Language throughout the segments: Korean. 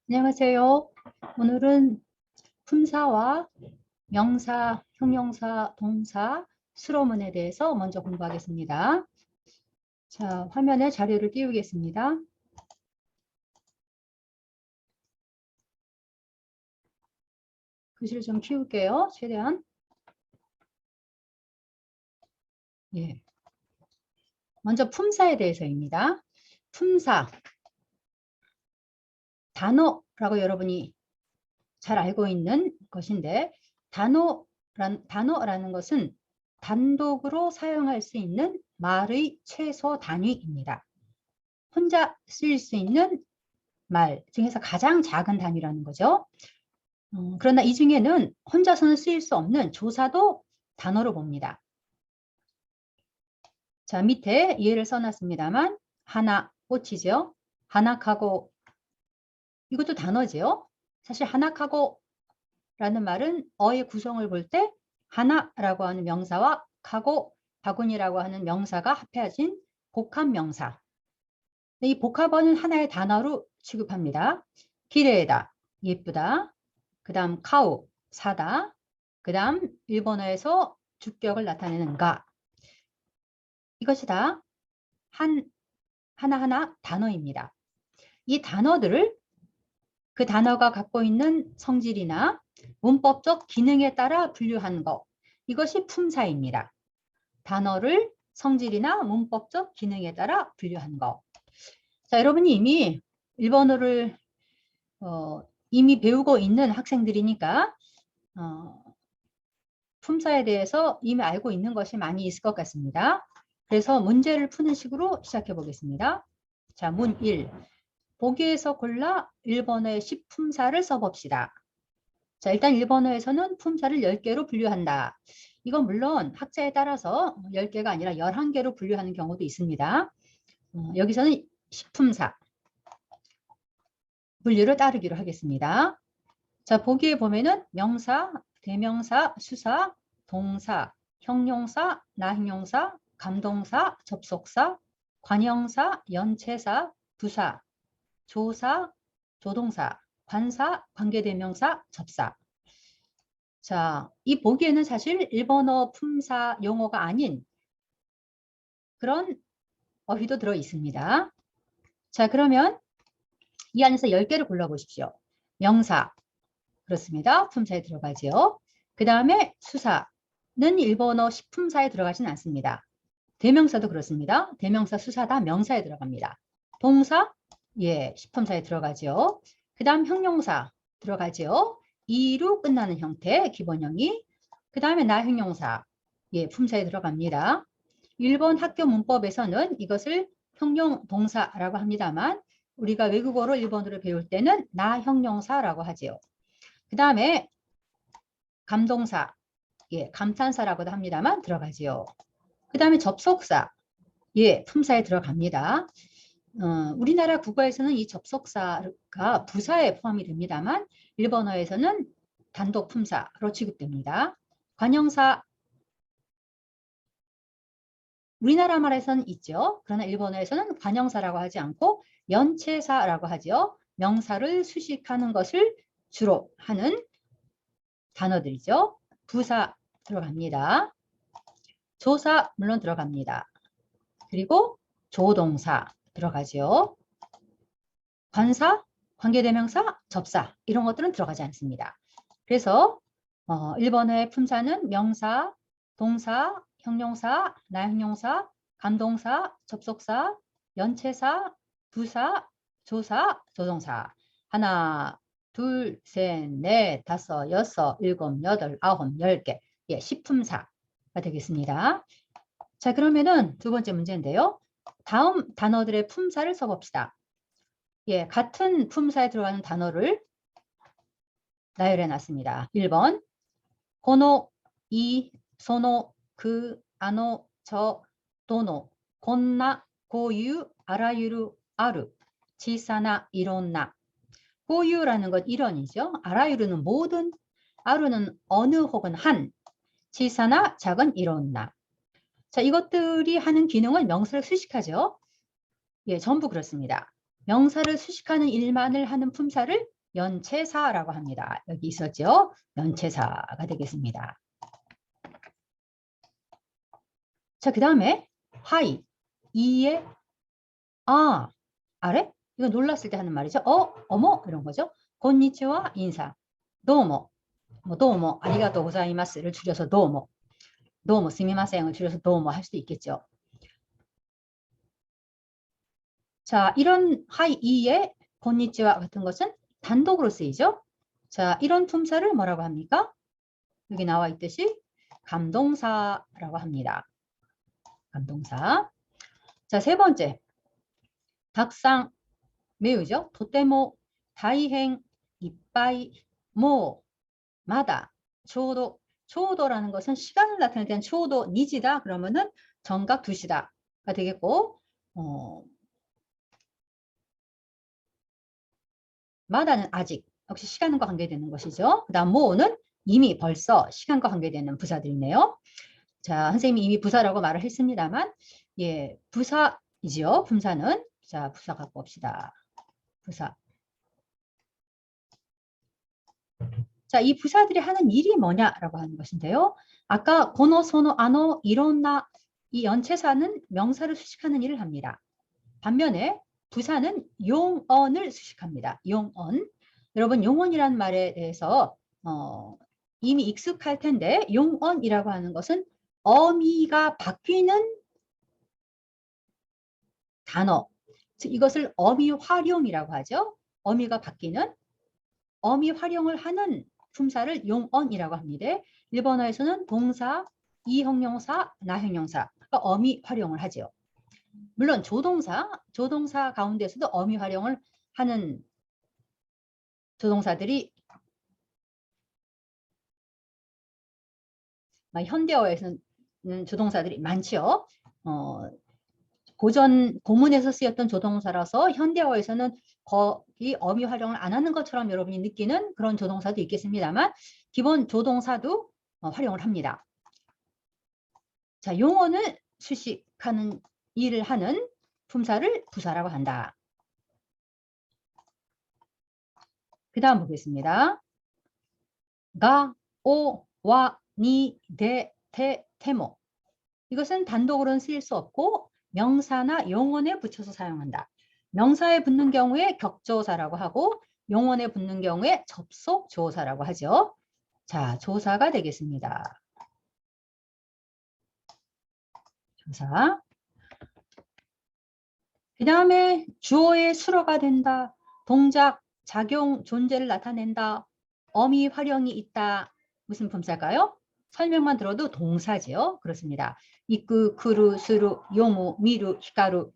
안녕하세요. 오늘은 품사와 명사, 형용사, 동사, 수로문에 대해서 먼저 공부하겠습니다. 자, 화면에 자료를 띄우겠습니다. 글씨를 좀 키울게요. 최대한. 예. 먼저 품사에 대해서입니다. 품사. 단어라고 여러분이 잘 알고 있는 것인데, 단어라는 것은 단독으로 사용할 수 있는 말의 최소 단위입니다. 혼자 쓰일 수 있는 말 중에서 가장 작은 단위라는 거죠. 그러나 이 중에는 혼자서는 쓰일 수 없는 조사도 단어로 봅니다. 자, 밑에 예를 써놨습니다만 하나, 꽃이죠. 하나카고, 이것도 단어죠. 사실 하나카고 라는 말은 어의 구성을 볼 때 하나라고 하는 명사와 카고, 바구니라고 하는 명사가 합해진 복합 명사. 이 복합어는 하나의 단어로 취급합니다. 기레이다, 예쁘다. 그 다음 카우, 사다. 그 다음 일본어에서 주격을 나타내는 가. 이것이 다 하나하나 단어입니다. 이 단어들을 그 단어가 갖고 있는 성질이나 문법적 기능에 따라 분류한 것. 이것이 품사입니다. 단어를 성질이나 문법적 기능에 따라 분류한 것. 자, 여러분이 이미 일본어를 이미 배우고 있는 학생들이니까 품사에 대해서 이미 알고 있는 것이 많이 있을 것 같습니다. 그래서 문제를 푸는 식으로 시작해 보겠습니다. 자, 문 1. 보기에서 골라 일본어의 10품사를 써봅시다. 자, 일단 일본어에서는 품사를 10개로 분류한다. 이건 물론 학자에 따라서 10개가 아니라 11개로 분류하는 경우도 있습니다. 여기서는 10품사 분류를 따르기로 하겠습니다. 자, 보기에 보면은 명사, 대명사, 수사, 동사, 형용사, 나형용사, 감동사, 접속사, 관형사, 연체사, 부사, 조사, 조동사, 관사, 관계대명사, 접사. 자, 이 보기에는 사실 일본어 품사 용어가 아닌 그런 어휘도 들어 있습니다. 자, 그러면 이 안에서 10개를 골라보십시오. 명사, 그렇습니다. 품사에 들어가죠. 그 다음에 수사는 일본어 식품사에 들어가진 않습니다. 대명사도 그렇습니다. 대명사, 수사 다 명사에 들어갑니다. 동사, 예, 식품사에 들어가죠. 그 다음 형용사 들어가죠. 이로 끝나는 형태, 기본형이. 그 다음에 나형용사, 예, 품사에 들어갑니다. 일본 학교 문법에서는 이것을 형용 동사라고 합니다만 우리가 외국어로 일본어를 배울 때는 나형용사라고 하지요. 그 다음에 감동사, 예, 감탄사라고도 합니다만 들어가지요. 그 다음에 접속사, 예, 품사에 들어갑니다. 우리나라 국어에서는 이 접속사가 부사에 포함이 됩니다만 일본어에서는 단독 품사로 취급됩니다. 관형사, 우리나라 말에서는 있죠. 그러나 일본어에서는 관형사라고 하지 않고 연체사라고 하죠. 명사를 수식하는 것을 주로 하는 단어들이죠. 부사 들어갑니다. 조사 물론 들어갑니다. 그리고 조동사 들어가죠. 관사, 관계대명사, 접사 이런 것들은 들어가지 않습니다. 그래서 일본어의 품사는 명사, 동사, 형용사, 나형용사, 감동사, 접속사, 연체사, 부사, 조사, 조동사. 하나, 둘, 셋, 넷, 다섯, 여섯, 일곱, 여덟, 아홉, 10개. 예, 10품사가 되겠습니다. 자, 그러면은 두 번째 문제인데요. 다음 단어들의 품사를 써봅시다. 예, 같은 품사에 들어가는 단어를 나열해 놨습니다. 1번 고노, 이, 소노, 그, 아노, 저, 도노, 곤나, 고유, 아라유루, 아루, 지사나, 이론나. 고유라는 건 이런이죠. 아라유루는 모든, 아루는 어느 혹은 한, 지사나 작은 이론나. 자, 이것들이 하는 기능은 명사를 수식하죠. 예, 전부 그렇습니다. 명사를 수식하는 일만을 하는 품사를 연체사라고 합니다. 여기 있었죠? 연체사가 되겠습니다. 자, 그 다음에 하이, 이에 아래? 이거 놀랐을 때 하는 말이죠. 어머 이런 거죠. 곤니치와 인사, 도모, 뭐 도모, 아리가또 고자이마스를 줄여서 도모, 도모 스미마센을 줄여서 도모 할 수도 있겠죠. 자, 이런 하이, 이에 곤니치와 같은 것은 단독으로 쓰이죠. 자, 이런 품사를 뭐라고 합니까? 여기 나와 있듯이 감동사라고 합니다. 감동사. 자, 세 번째. 닭상 매우죠. 도테모 다이행 이빠이 모 마다 초도 초도라는 것은 시간을 나타낼 때는 초도 니지다 그러면은 정각 2시다가 되겠고 마다는 아직 역시 시간과 관계되는 것이죠. 그 다음 모는 이미 벌써 시간과 관계되는 부사들이네요. 자, 선생님이 이미 부사라고 말을 했습니다만 예, 부사이지요. 품사는. 자, 부사 갖고 옵시다. 부사. 자, 이 부사들이 하는 일이 뭐냐라고 하는 것인데요. 아까 고노, 소노, 아노, 이론나 이 연체사는 명사를 수식하는 일을 합니다. 반면에 부사는 용언을 수식합니다. 용언. 여러분 용언이라는 말에 대해서 이미 익숙할 텐데 용언이라고 하는 것은 어미가 바뀌는 단어. 즉 이것을 어미 활용이라고 하죠. 어미가 바뀌는 어미 활용을 하는 품사를 용언이라고 합니다. 일본어에서는 동사, 이형용사, 나형용사 어미 활용을 하죠. 물론 조동사 가운데서도 어미 활용을 하는 조동사들이 현대어에서는 조동사들이 많죠. 고문에서 쓰였던 조동사라서 현대어에서는 거의 어미 활용을 안 하는 것처럼 여러분이 느끼는 그런 조동사도 있겠습니다만 기본 조동사도 활용을 합니다. 자, 용어는 수식하는 일을 하는 품사를 부사라고 한다. 그 다음 보겠습니다. 가, 오, 와, 니, 데, 테, 테모. 이것은 단독으로는 쓰일 수 없고 명사나 용언에 붙여서 사용한다. 명사에 붙는 경우에 격조사라고 하고 용언에 붙는 경우에 접속조사라고 하죠. 자, 조사가 되겠습니다. 조사. 그 다음에 주어의 수로가 된다. 동작, 작용, 존재를 나타낸다. 어미 활용이 있다. 무슨 품사일까요? 설명만 들어도 동사지요. 그렇습니다. 이끄, 크루, 스루, 요무, 미루, 히카루.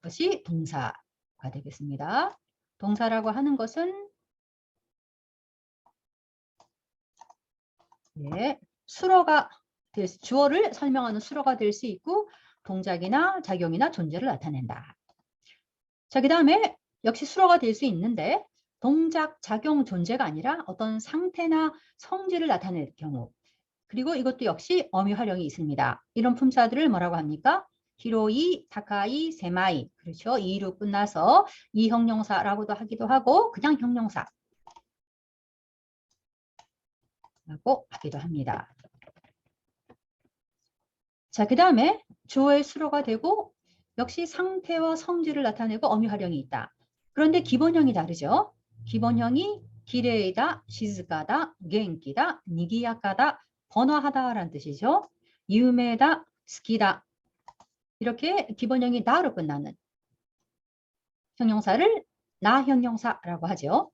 것이 동사가 되겠습니다. 동사라고 하는 것은 수로가 주어를 설명하는 수로가 될 수 있고 동작이나 작용이나 존재를 나타낸다. 자, 그 다음에 역시 수로가 될 수 있는데 동작, 작용, 존재가 아니라 어떤 상태나 성질을 나타낼 경우 그리고 이것도 역시 어미 활용이 있습니다. 이런 품사들을 뭐라고 합니까? 히로이, 타카이, 세마이. 그렇죠. 이로 끝나서 이 형용사라고도 하기도 하고 그냥 형용사 라고 하기도 합니다. 자, 그 다음에 주어의 수로가 되고 역시 상태와 성질을 나타내고 어미 활용이 있다. 그런데 기본형이 다르죠. 기본형이 기레이다, 시즈카다, 겐키다, 니기야카다, 번화하다라는 뜻이죠. 유메다, 스키다. 이렇게 기본형이 나로 끝나는 형용사를 나 형용사라고 하죠.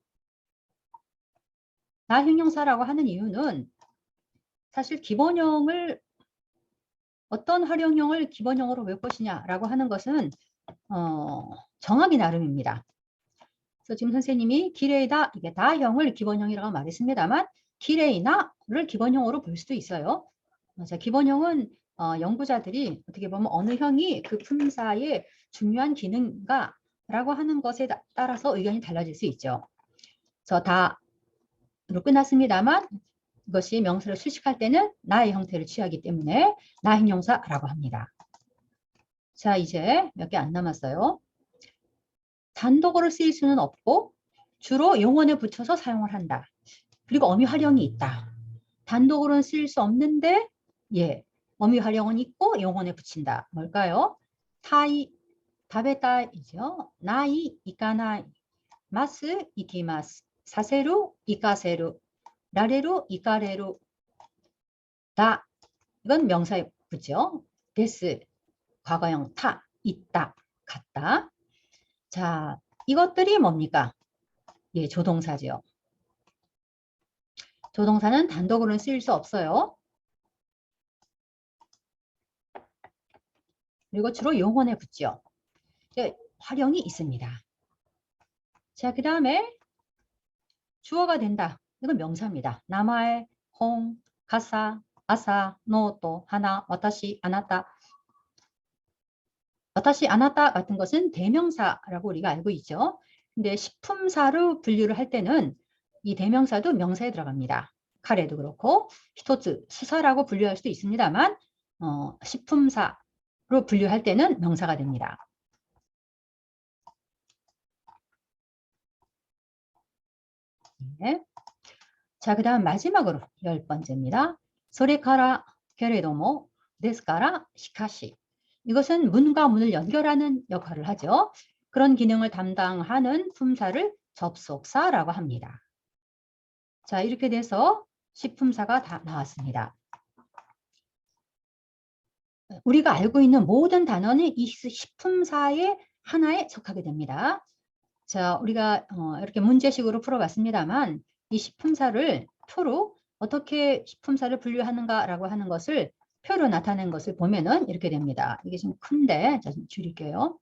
나 형용사라고 하는 이유는 사실 기본형을 어떤 활용형을 기본형으로 외울 것이냐라고 하는 것은 정하기 나름입니다. 그래서 지금 선생님이 기레이다 이게 다형을 기본형이라고 말했습니다만 기레이나를 기본형으로 볼 수도 있어요. 자, 기본형은 연구자들이 어떻게 보면 어느 형이 그 품사의 중요한 기능가라고 하는 것에 따라서 의견이 달라질 수 있죠. 그래서 다로 끝났습니다만 이것이 명사를 수식할 때는 나의 형태를 취하기 때문에 나 형용사라고 합니다. 자, 이제 몇 개 안 남았어요. 단독으로 쓰일 수는 없고 주로 용언에 붙여서 사용을 한다. 그리고 어미 활용이 있다. 단독으로는 쓰일 수 없는데 예, 어미 활용은 있고 용언에 붙인다. 뭘까요? 타이, 다베타이죠. 나이, 이까나이, 마스, 이키마스, 사세루, 이카세루, 라레루, 이카레루, 다. 이건 명사에 붙죠. 데스, 과거형 타, 있다, 같다. 자, 이것들이 뭡니까? 예, 조동사죠. 조동사는 단독으로는 쓰일 수 없어요. 그리고 주로 용언에 붙죠. 활용이 있습니다. 자, 그 다음에 주어가 된다. 이건 명사입니다. 나마에, 홍, 가사, 아사, 노토, 하나, 와타시, 아나타. 와타시, 아나타 같은 것은 대명사라고 우리가 알고 있죠. 근데 식품사로 분류를 할 때는 이 대명사도 명사에 들어갑니다. 카레도 그렇고 히토츠, 수사라고 분류할 수도 있습니다만 식품사로 분류할 때는 명사가 됩니다. 네. 자, 그 다음 마지막으로 10번째입니다. 소레카라, 게레도모, 데스카라, 시카시. 이것은 문과 문을 연결하는 역할을 하죠. 그런 기능을 담당하는 품사를 접속사라고 합니다. 자, 이렇게 돼서 식품사가 다 나왔습니다. 우리가 알고 있는 모든 단어는 이 식품사의 하나에 속하게 됩니다. 자, 우리가 이렇게 문제식으로 풀어봤습니다만 이 식품사를 표로 어떻게 식품사를 분류하는가라고 하는 것을 표로 나타낸 것을 보면은 이렇게 됩니다. 이게 좀 큰데 좀 줄일게요.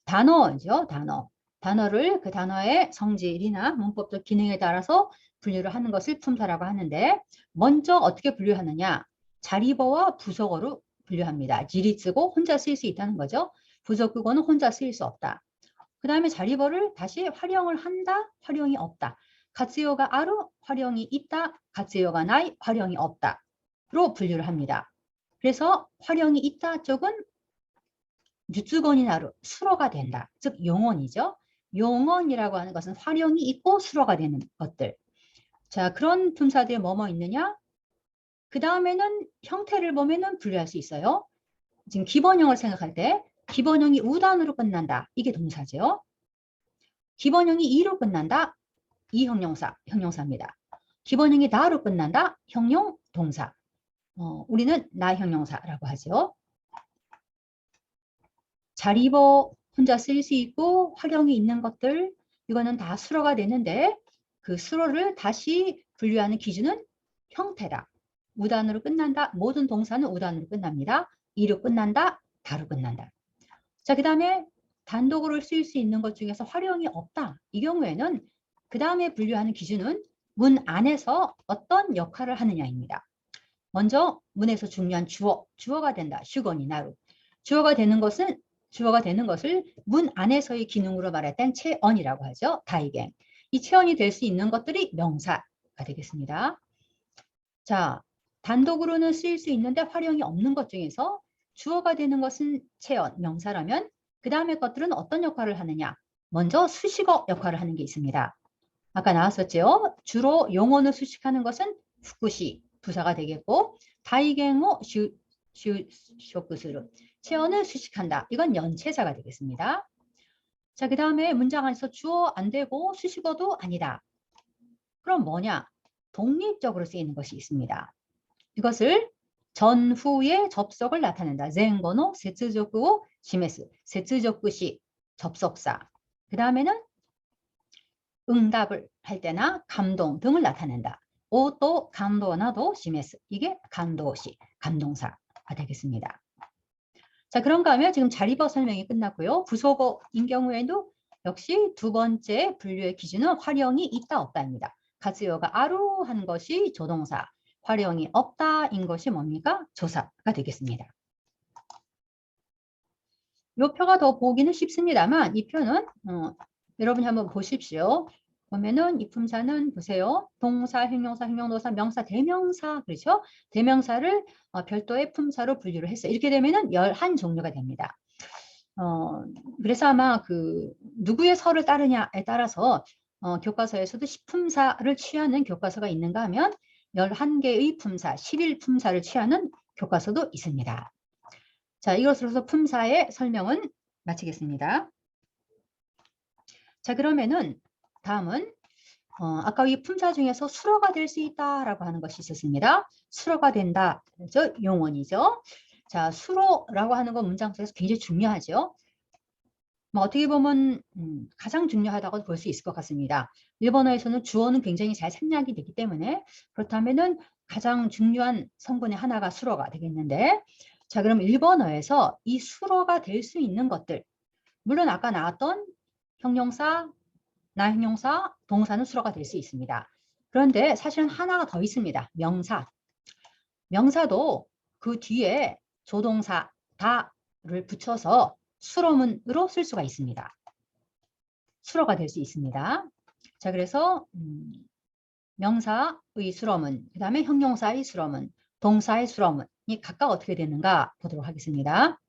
단어죠, 단어. 단어를 그 단어의 성질이나 문법적 기능에 따라서 분류를 하는 것을 품사라고 하는데 먼저 어떻게 분류하느냐? 자리버와 부속어로 분류합니다. 지리쓰고 혼자 쓰일 수 있다는 거죠. 부속국어는 혼자 쓰일 수 없다. 그 다음에 자리버를 다시 활용을 한다, 활용이 없다. 가츠요가 아루, 활용이 있다, 가츠요가 나이, 활용이 없다로 분류를 합니다. 그래서 활용이 있다 쪽은 유주건이 나루, 수로가 된다. 즉 용언이죠. 용언이라고 하는 것은 활용이 있고 수로가 되는 것들. 자, 그런 품사들이 뭐뭐 있느냐? 그 다음에는 형태를 보면은 분류할 수 있어요. 지금 기본형을 생각할 때 기본형이 우단으로 끝난다. 이게 동사죠. 기본형이 이로 끝난다. 이 형용사입니다. 기본형이 나로 끝난다. 형용 동사. 우리는 나 형용사라고 하죠. 잘 입어 혼자 쓰일 수 있고 활용이 있는 것들 이거는 다 수로가 되는데 그 수로를 다시 분류하는 기준은 형태다. 우단으로 끝난다. 모든 동사는 우단으로 끝납니다. 이로 끝난다. 다로 끝난다. 자, 그 다음에 단독으로 쓰일 수 있는 것 중에서 활용이 없다. 이 경우에는 그 다음에 분류하는 기준은 문 안에서 어떤 역할을 하느냐입니다. 먼저 문에서 중요한 주어가 된다. 슈건이 나루. 주어가 되는 것을 문 안에서의 기능으로 말할 땐 체언이라고 하죠. 다이갱. 이 체언이 될 수 있는 것들이 명사가 되겠습니다. 자, 단독으로는 쓰일 수 있는데 활용이 없는 것 중에서 주어가 되는 것은 체언, 명사라면 그 다음에 것들은 어떤 역할을 하느냐? 먼저 수식어 역할을 하는 게 있습니다. 아까 나왔었죠? 주로 용언을 수식하는 것은 후쿠시, 부사가 되겠고 다이갱오 쇼크스루, 체언을 수식한다. 이건 연체사가 되겠습니다. 자, 그 다음에 문장 안에서 주어 안 되고 수식어도 아니다. 그럼 뭐냐? 독립적으로 쓰이는 것이 있습니다. 이것을 전후의 접속을 나타낸다. 젠고노 세츠조쿠오 시메스. 세츠조쿠시 접속사. 그 다음에는 응답을 할 때나 감동 등을 나타낸다. 오또 감도나도 시메스. 이게 감도시, 감동사가 되겠습니다. 자, 그런가 하면 지금 자리버 설명이 끝났고요. 부속어인 경우에도 역시 두 번째 분류의 기준은 활용이 있다 없다입니다. 가츠요가 아루 한 것이 조동사, 활용이 없다인 것이 뭡니까? 조사가 되겠습니다. 이 표가 더 보기는 쉽습니다만 이 표는 여러분이 한번 보십시오. 보면은 이 품사는 보세요. 동사, 형용사, 형용도사, 명사, 대명사 그렇죠? 대명사를 별도의 품사로 분류를 했어요. 이렇게 되면은 11종류가 됩니다. 그래서 아마 그 누구의 설을 따르냐에 따라서 교과서에서도 식품사를 취하는 교과서가 있는가 하면 11개의 품사, 11품사를 취하는 교과서도 있습니다. 자, 이것으로서 품사의 설명은 마치겠습니다. 자, 그러면은 다음은 아까 이 품사 중에서 수로가 될 수 있다라고 하는 것이 있었습니다. 수로가 된다, 그죠? 용언이죠. 자, 수로라고 하는 건 문장 속에서 굉장히 중요하죠. 뭐 어떻게 보면 가장 중요하다고 볼 수 있을 것 같습니다. 일본어에서는 주어는 굉장히 잘 생략이 되기 때문에 그렇다면은 가장 중요한 성분의 하나가 수로가 되겠는데, 자, 그럼 일본어에서 이 수로가 될 수 있는 것들, 물론 아까 나왔던 형용사, 나형용사, 동사는 수로가 될 수 있습니다. 그런데 사실은 하나가 더 있습니다. 명사. 명사도 그 뒤에 조동사 다를 붙여서 수로문으로 쓸 수가 있습니다. 수로가 될 수 있습니다. 자, 그래서 명사의 수로문, 그 다음에 형용사의 수로문, 동사의 수로문이 각각 어떻게 되는가 보도록 하겠습니다.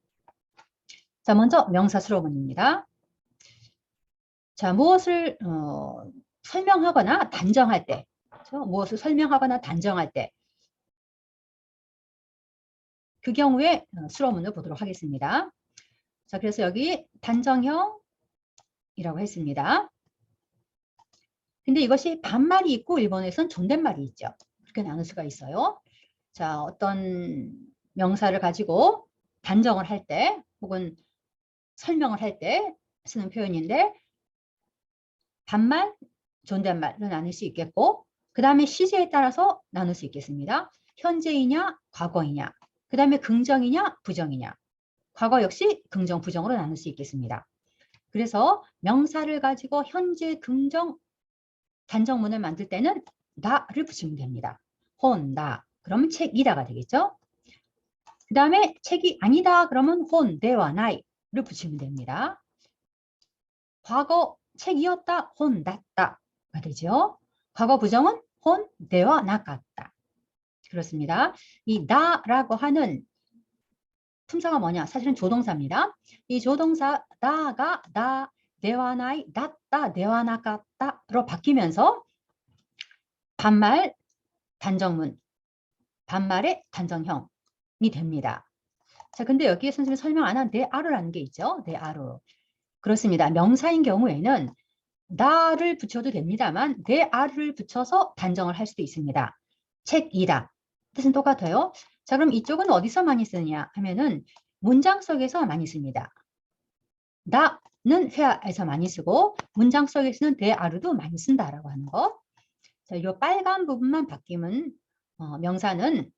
자, 먼저 명사 수로문입니다. 자, 무엇을 설명하거나 단정할 때, 그렇죠? 무엇을 설명하거나 단정할 때, 그 경우에 수로문을 보도록 하겠습니다. 자, 그래서 여기 단정형이라고 했습니다. 근데 이것이 반말이 있고 일본에서는 존댓말이 있죠. 그렇게 나눌 수가 있어요. 자, 어떤 명사를 가지고 단정을 할 때 혹은 설명을 할 때 쓰는 표현인데, 반말, 존댓말로 나눌 수 있겠고, 그 다음에 시제에 따라서 나눌 수 있겠습니다. 현재이냐, 과거이냐, 그 다음에 긍정이냐, 부정이냐. 과거 역시 긍정, 부정으로 나눌 수 있겠습니다. 그래서 명사를 가지고 현재, 긍정, 단정문을 만들 때는 다를 붙이면 됩니다. 혼다, 그러면 책이다가 되겠죠. 그 다음에 책이 아니다, 그러면 혼대와 나이를 붙이면 됩니다. 과거 책이었다, 혼났다가 되죠. 과거 부정은 혼대와 나갔다. 그렇습니다. 이 나라고 하는 품사가 뭐냐? 사실은 조동사입니다. 이 조동사 나가 나, 내와 나이, 낫다, 내와 나갔다로 바뀌면서 반말, 단정문, 반말의 단정형이 됩니다. 자, 근데 여기에 선생님이 설명 안 한 대아루라는 게 있죠. 대아루. 그렇습니다. 명사인 경우에는 나를 붙여도 됩니다만 대아루를 붙여서 단정을 할 수도 있습니다. 책이다. 뜻은 똑같아요. 자, 그럼 이쪽은 어디서 많이 쓰느냐 하면은 문장 속에서 많이 씁니다. 나는 회화에서 많이 쓰고 문장 속에서는 대아루도 많이 쓴다라고 하는 거. 자, 이 빨간 부분만 바뀌면 명사는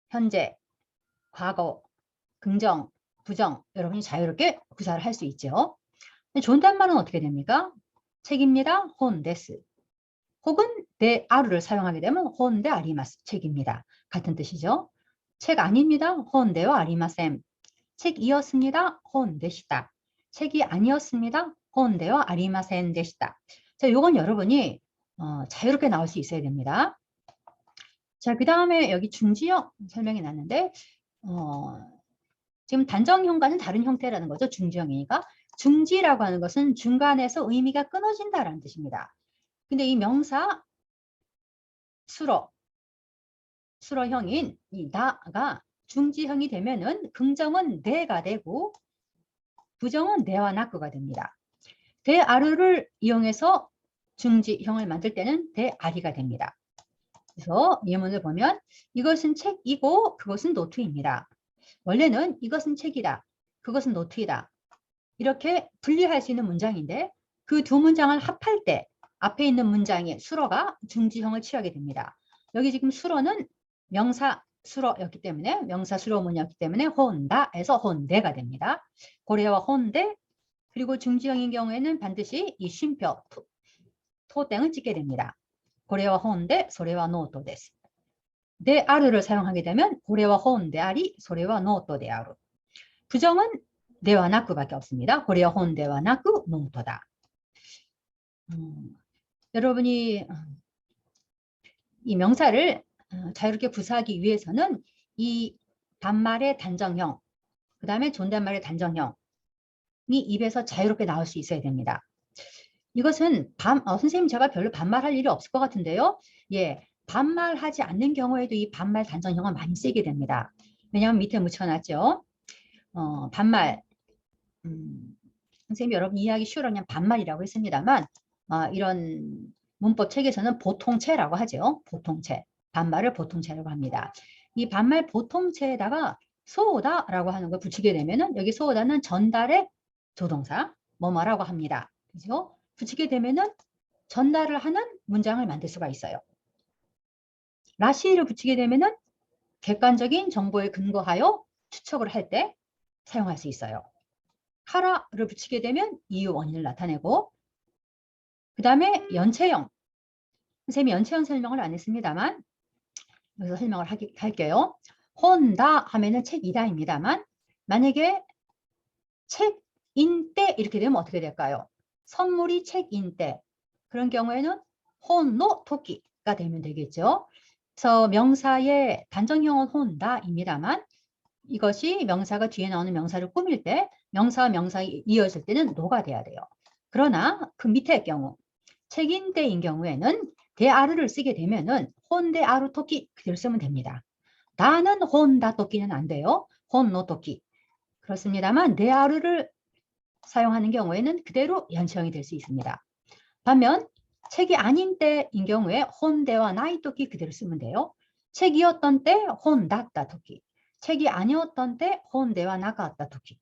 현재, 과거, 긍정, 부정 여러분이 자유롭게 구사를 할 수 있죠. 존댓말은 어떻게 됩니까? 책입니다. 혼데스. 혹은 대아루를 사용하게 되면 혼데 아리마스. 책입니다. 같은 뜻이죠. 책 아닙니다. 혼데와 아리마셈. 책이었습니다. 혼데시다. 책이 아니었습니다. 혼데와 아리마센 데시다. 자, 요건 여러분이 자유롭게 나올 수 있어야 됩니다. 자, 그 다음에 여기 중지형 설명이 났는데 지금 단정형과는 다른 형태라는 거죠. 중지형이니까. 중지라고 하는 것은 중간에서 의미가 끊어진다라는 뜻입니다. 근데 이 명사 수로형인 이 나가 중지형이 되면은 긍정은 내가 되고 부정은 내와 나그가 됩니다. 대아르를 이용해서 중지형을 만들 때는 대아리가 됩니다. 그래서 예문을 보면 이것은 책이고 그것은 노트입니다. 원래는 이것은 책이다, 그것은 노트이다. 이렇게 분리할 수 있는 문장인데 그 두 문장을 합할 때 앞에 있는 문장의 수로가 중지형을 취하게 됩니다. 여기 지금 수로는 명사 수로였기 때문에 명사 수로문이었기 때문에 혼다에서 혼대가 됩니다. 고래와 혼대 그리고 중지형인 경우에는 반드시 이 쉼표 토땡을 찍게 됩니다. 고래와 혼대, 소래와 노토 데스. 데아르를 사용하게 되면 고래와 혼대 아리, 소래와 노토 데아르. 부정은 데와 나크밖에 없습니다. 고래와 혼대와 나크, 노토다. 여러분이 이 명사를 자유롭게 구사하기 위해서는 이 반말의 단정형, 그 다음에 존댓말의 단정형이 입에서 자유롭게 나올 수 있어야 됩니다. 이것은 선생님 제가 별로 반말할 일이 없을 것 같은데요. 예, 반말하지 않는 경우에도 이 반말 단정형은 많이 쓰게 됩니다. 왜냐하면 밑에 묻혀놨죠. 반말. 선생님이 여러분 이해하기 쉬우려 그냥 반말이라고 했습니다만 이런 문법 책에서는 보통체라고 하죠. 보통체. 반말을 보통체라고 합니다. 이 반말 보통체에다가 소오다라고 하는 걸 붙이게 되면은 여기 소오다는 전달의 조동사 뭐뭐라고 합니다. 그죠? 붙이게 되면은 전달을 하는 문장을 만들 수가 있어요. 라시를 붙이게 되면은 객관적인 정보에 근거하여 추측을 할 때 사용할 수 있어요. 하라를 붙이게 되면 이유 원인을 나타내고 그 다음에 연체형. 선생님이 연체형 설명을 안 했습니다만 여기서 설명을 할게요. 혼다 하면은 책이다입니다만 만약에 책인 때 이렇게 되면 어떻게 될까요? 선물이 책인 때 그런 경우에는 혼노 토끼가 되면 되겠죠. 그래서 명사의 단정형은 혼다입니다만 이것이 명사가 뒤에 나오는 명사를 꾸밀 때 명사와 명사가 이어질 때는 노가 돼야 돼요. 그러나 그 밑의 경우 책인 때인 경우에는 대아르를 쓰게 되면은 혼대아루 토끼 그대로 쓰면 됩니다. 나는 혼다 토끼는 안 돼요. 혼노 토끼. 그렇습니다만 대아르를 사용하는 경우에는 그대로 연체형이 될 수 있습니다. 반면 책이 아닌 때인 경우에 혼대와 나이 토끼 그대로 쓰면 돼요. 책이었던 때 혼다다 토끼. 책이 아니었던 때 혼대와 나가왔다 토끼.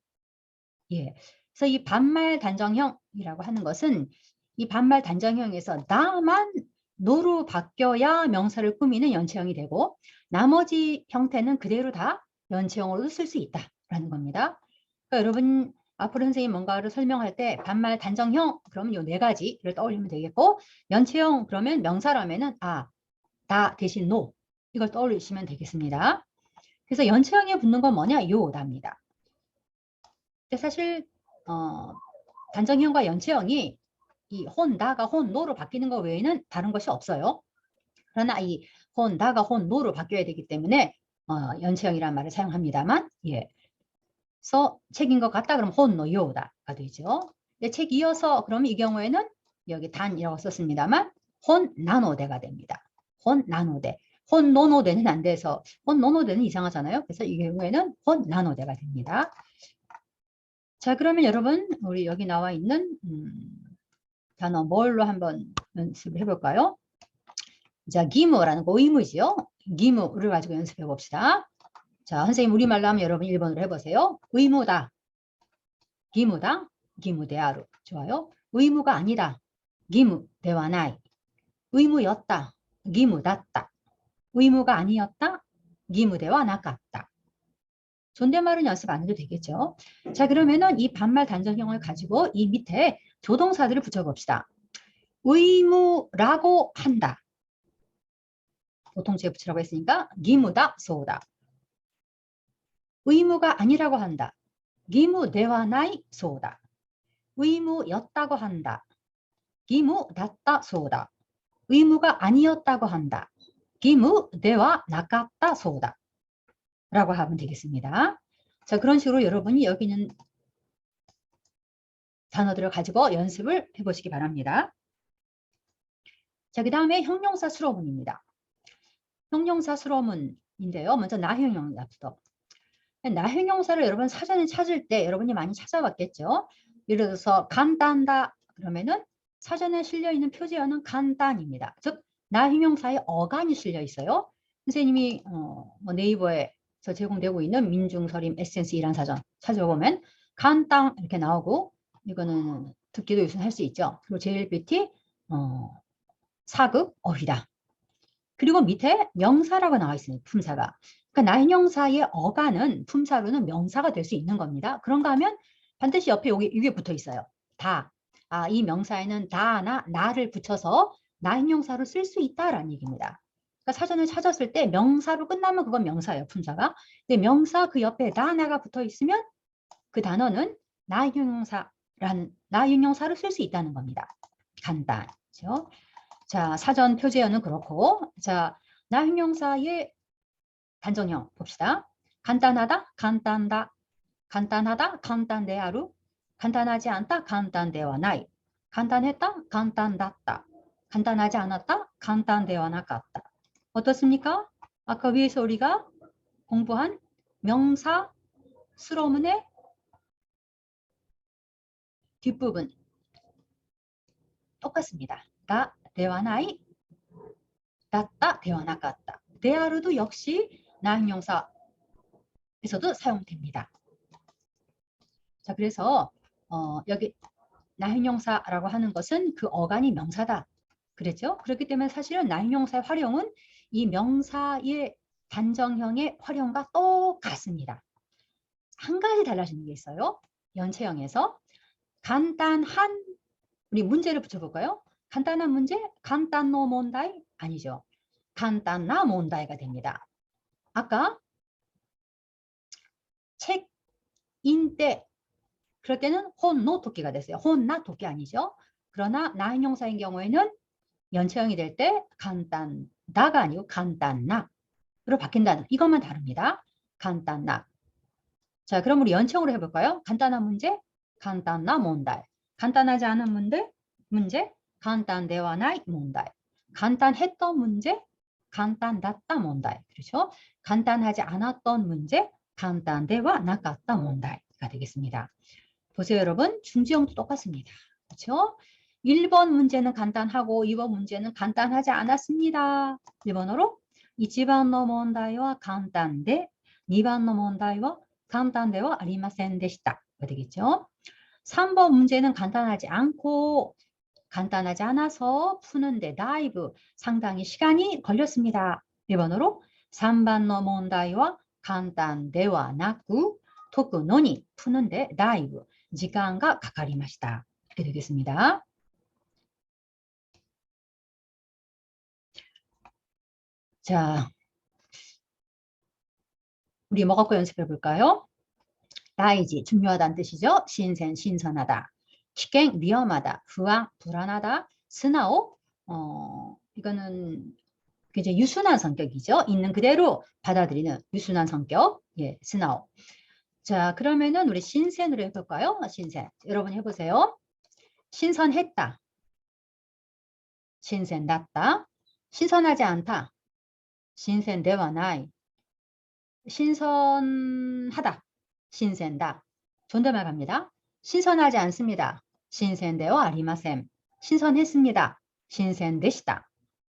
예. 그래서 이 반말 단정형이라고 하는 것은 이 반말 단정형에서 나만 노로 바뀌어야 명사를 꾸미는 연체형이 되고 나머지 형태는 그대로 다 연체형으로도 쓸 수 있다라는 겁니다. 그러니까 여러분 앞으로 선생님 뭔가를 설명할 때 반말 단정형 그러면 요 네 가지를 떠올리면 되겠고 연체형 그러면 명사라면은 다 대신 노 이걸 떠올리시면 되겠습니다. 그래서 연체형에 붙는 건 뭐냐? 요답니다. 근데 사실 단정형과 연체형이 이 혼다가 혼노로 바뀌는 것 외에는 다른 것이 없어요. 그러나 이 혼다가 혼노로 바뀌어야 되기 때문에 연체형이라는 말을 사용합니다만 예. 그래서 책인 것 같다 그러면 혼노요다가 되죠. 근데 책 이어서 그러면 이 경우에는 여기 단이라고 썼습니다만 혼나노대가 됩니다. 혼나노대. 혼노노대는 안 돼서 혼노노대는 이상하잖아요. 그래서 이 경우에는 혼나노대가 됩니다. 자, 그러면 여러분 우리 여기 나와 있는 단어 뭘로 한번 연습을 해볼까요? 자, 기무라는 거 의무지요. 기무를 가지고 연습해 봅시다. 자, 선생님 우리말로 하면 여러분 1번으로 해보세요. 의무다. 기무다. 기무대하루. 좋아요. 의무가 아니다. 기무 대와나이. 의무였다. 기무dat다. 의무가 아니었다. 기무대와 나갔다. 존댓말은 연습 안 해도 되겠죠. 자, 그러면은 이 반말 단정형을 가지고 이 밑에 조동사들을 붙여봅시다. 의무라고 한다. 보통체에 붙이라고 했으니까 기무다, 소다. 의무가 아니라고 한다. 기무대와 나이, 소다. 의무였다고 한다. 기무dat다, 소다. 의무가 아니었다고 한다. 기무대와 나갔다, 소다. 라고 하면 되겠습니다. 자, 그런 식으로 여러분이 여기 있는 단어들을 가지고 연습을 해보시기 바랍니다. 자, 그 다음에 형용사 수로문입니다. 형용사 수로문인데요. 먼저 나형용사부터. 나형용사를 여러분 사전에 찾을 때 여러분이 많이 찾아봤겠죠. 예를 들어서 간단다 그러면은 사전에 실려있는 표제어는 간단입니다. 즉 나형용사의 어간이 실려 있어요. 선생님이 뭐 네이버에서 제공되고 있는 민중서림 에센스 이란 사전 찾아보면 간단 이렇게 나오고 이거는 듣기도 요즘 할 수 있죠. 그리고 JLBT 사극 어휘다. 그리고 밑에 명사라고 나와 있습니다. 품사가. 그러니까 나형용사의 어간은 품사로는 명사가 될 수 있는 겁니다. 그런가 하면 반드시 옆에 이게 붙어 있어요. 다. 이 명사에는 다나 나를 붙여서 나형용사로 쓸 수 있다라는 얘기입니다. 그러니까 사전을 찾았을 때 명사로 끝나면 그건 명사예요. 품사가. 근데 명사 그 옆에 나가 붙어 있으면 그 단어는 나형용사로 쓸 수 있다는 겁니다. 간단. 그렇죠? 자, 사전 표제어는 그렇고, 자, 나형용사의 단정형 봅시다. 간단하다, 간단다, 간단하다, 간단대하루, 간단하지 않다, 간단대와 나이. 간단했다, 간단했다. 간단하지 않았다, 간단되어나갔다. 어떻습니까? 아까 위에서 우리가 공부한 명사 스러문의 뒷부분 똑같습니다. 다, 대와 나이, 낫다, 대와 나갔다. 대하루도 역시 나형용사에서도 사용됩니다. 자, 그래서 여기 나형용사라고 하는 것은 그 어간이 명사다. 그랬죠? 그렇기 때문에 사실은 나형용사의 활용은 이 명사의 단정형의 활용과 똑같습니다. 한 가지 달라지는 게 있어요. 연체형에서 간단한 우리 문제를 붙여볼까요? 간단한 문제, 간단노 몬다이 아니죠. 간단나 몬다이가 됩니다. 아까 책 인때 그럴 때는 혼노 도끼가 됐어요. 혼나 도끼 아니죠. 그러나 나형용사인 경우에는 연체형이 될 때 간단다가 아니고 간단나로 바뀐다는 이것만 다릅니다. 간단나. 자, 그럼 우리 연체형으로 해볼까요? 간단한 문제, 간단나 몬다이. 간단하지 않은 문제, 간단대와 나이 몬다이. 간단했던 문제, 간단났다 몬다이. 그렇죠? 간단하지 않았던 문제, 간단대와 나갔다 몬다이가 되겠습니다. 보세요, 여러분. 중지형도 똑같습니다. 그렇죠? 1번 문제는 간단하고 2번 문제는 간단하지 않았습니다. 1번으로 1번の問題は簡単で 2번の問題は簡単ではありませんでした. 되겠죠? 3번 문제는 간단하지 않고 간단하지 않아서 푸는데 다이브 상당히 시간이 걸렸습니다. 1번으로 3번の問題は簡単ではなく解くのに푸는데 다이브 시간가 가까리마시다. 이렇게 되겠습니다. 자, 우리 뭐 갖고 연습해 볼까요? 다이지, 중요하다는 뜻이죠. 신선, 신선하다. 기행, 위험하다. 후아, 불안하다. 스나오, 이거는 이제 유순한 성격이죠. 있는 그대로 받아들이는 유순한 성격. 예, 스나오. 자, 그러면은 우리 신센으로 해볼까요? 신센. 여러분 해보세요. 신선했다. 신센 낫다. 신선하지 않다. 신센 대와 나이. 신선하다. 신센다. 존댓말 갑니다. 신선하지 않습니다. 신센대와 아리마셈. 신선했습니다. 신센데시다.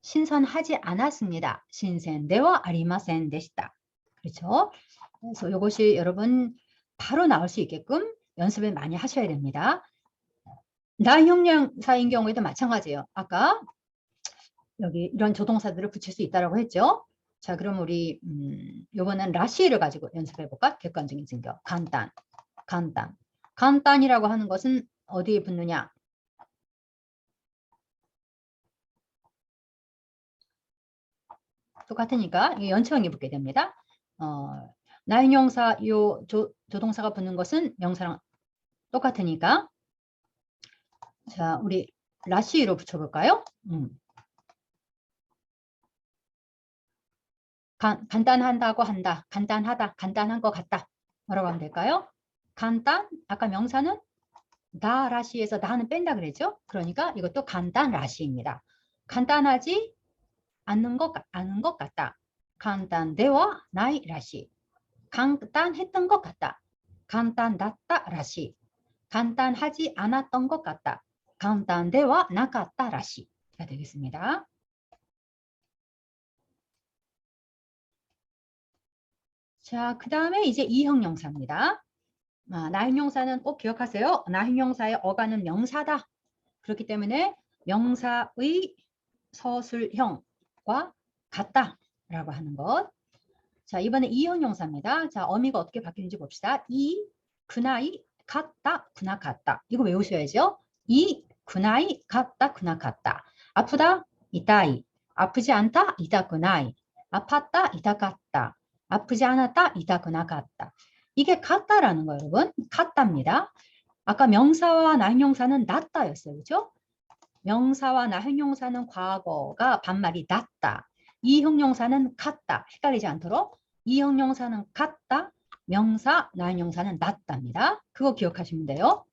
신선하지 않았습니다. 신센대와 아리마센 데시다. 그렇죠? 그래서 이것이 여러분 바로 나올 수 있게끔 연습을 많이 하셔야 됩니다. 나형용사인 경우에도 마찬가지예요. 아까 여기 이런 조동사들을 붙일 수 있다고 했죠. 자, 그럼 우리 이번엔 라시를 가지고 연습해 볼까? 객관적인 증거. 간단, 간단. 간단이라고 하는 것은 어디에 붙느냐? 똑같으니까 연체형이 붙게 됩니다. 나형용사 요 조동사가 붙는 것은 명사랑 똑같으니까. 자, 우리 라시로 붙여볼까요? 간단한다고 한다. 간단하다. 간단한 것 같다. 뭐라고 하면 될까요? 간단. 아까 명사는 다 라시에서 나는 뺀다 그랬죠? 그러니까 이것도 간단 라시입니다. 간단하지 않는 것 같다. 간단대와 나이 라시. 간단했던 것 같다. 간단났다 라시. 간단하지 않았던 것 같다. 간단대와 나갔다 라시가 되겠습니다. 자, 그 다음에 이제 이형용사입니다. 나형용사는 꼭 기억하세요. 나형용사의 어간은 명사다. 그렇기 때문에 명사의 서술형과 같다라고 하는 것. 자, 이번에 이형용사입니다. 자, 어미가 어떻게 바뀌는지 봅시다. 이, 그나이, 같다, 그나 같다. 이거 외우셔야죠. 이, 그나이, 같다, 그나 같다. 아프다, 이따이. 아프지 않다, 이다, 그나이. 아팠다, 이다, 같다. 아프지 않았다, 이다, 그나 같다. 이게 같다라는 거 여러분. 같답니다. 아까 명사와 나형용사는 낫다였어요. 그렇죠? 명사와 나형용사는 과거가 반말이 낫다. 이 형용사는 같다. 헷갈리지 않도록 이 형용사는 같다. 명사, 나형용사는 낫답니다. 그거 기억하시면 돼요.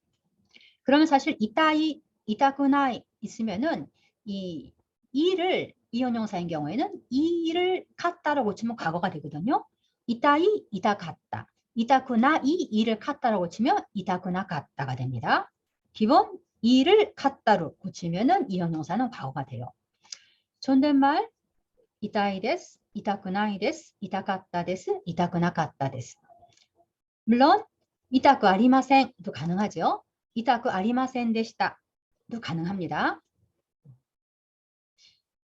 그러면 사실 이따이 이타쿠나이 있으면은 이 이를 이형용사인 경우에는 이를 갔다라고 고치면 과거가 되거든요. 이타이 이타 갔다. 이타쿠나이 이를 갔다라고 고치면 이타쿠나 갔다가 됩니다. 기본 이를 갔다로 고치면은 이형용사는 과거가 돼요. 존댓말 이타이 데스, 이타쿠나이 데스, 이타갔다 데스, 이타쿠나갔다 데스. 물론 이타쿠 아리마센도 가능하죠. 이타쿠 아리마센 데시다도 가능합니다.